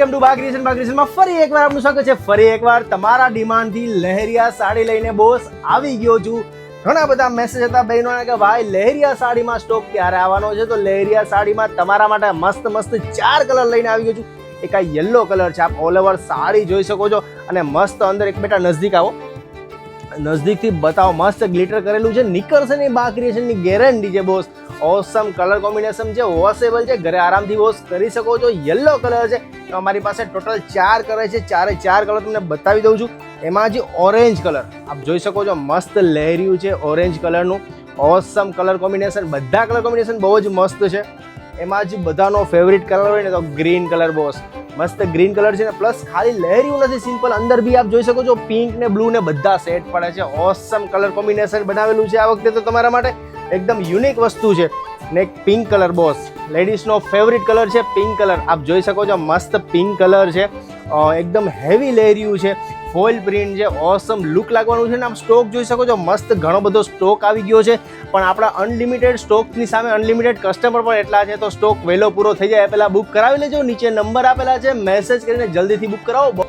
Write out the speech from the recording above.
Welcome to બાગરીશન ફરી એકવાર આપનું સ્વાગત છે। ફરી એકવાર તમારા ડિમાન્ડથી લહેરિયા સાડી લઈને બોસ આવી ગયો છું। ઘણા બધા મેસેજ હતા બહેનોના કે ભાઈ લહેરિયા સાડીમાં સ્ટોક ક્યારે આવવાનો છે, તો લહેરિયા સાડીમાં તમારા માટે મસ્ત મસ્ત 4 કલર લઈને આવી ગયો છું। એક આ યલો કલર છે, આપ ઓલ ઓવર સાડી જોઈ શકો છો અને મસ્ત અંદર એક બેટા નજદીક આવો, નજદીકથી બતાવો, મસ્ત ગ્લિટર કરેલું છે, નીકળશે નહીં બા ક્રિએશનની ગેરંટી છે બોસ। ઓસમ કલર કોમ્બિનેશન છે, વોશેબલ છે, ઘરે આરામથી વોશ કરી શકો છો। યલો કલર છે, તો અમારી પાસે ટોટલ 4 કલર છે, 4 કલર તમને બતાવી દઉં છું। એમાં જે ઓરેન્જ કલર આપ જોઈ શકો છો, મસ્ત લહેરિયું છે ઓરેન્જ કલરનું, ઓસમ કલર કોમ્બિનેશન, બધા કલર કોમ્બિનેશન બહુ જ મસ્ત છે। એમાં જ બધાનો ફેવરિટ કલર હોય ને તો ગ્રીન કલર બોસ, મસ્ત ગ્રીન કલર છે ને, પ્લસ ખાલી લહેરિયું નથી, સિમ્પલ અંદર બી આપ જોઈ શકો છો પિંક ને બ્લુ ને બધા સેટ પડે છે। ઓસમ કલર કોમ્બિનેશન બનાવેલું છે આ વખતે તો તમારા માટે એકદમ યુનિક વસ્તુ છે। ને એક પિંક કલર બોસ, લેડીઝનો ફેવરિટ કલર છે પિંક કલર, આપ જોઈ શકો છો મસ્ત પિંક કલર છે, એકદમ હેવી લહેરિયું છે, ફોઇલ પ્રિન્ટ છે, ઓસમ લુક લાગવાનું છે ને। આમ સ્ટોક જોઈ શકો છો, મસ્ત ઘણો બધો સ્ટોક આવી ગયો છે, પણ આપણા અનલિમિટેડ સ્ટોકની સામે અનલિમિટેડ કસ્ટમર પણ એટલા છે, તો સ્ટોક વહેલો પૂરો થઈ જાય પહેલાં બુક કરાવી લેજો। નીચે નંબર આપેલા છે, મેસેજ કરીને જલ્દીથી બુક કરાવો।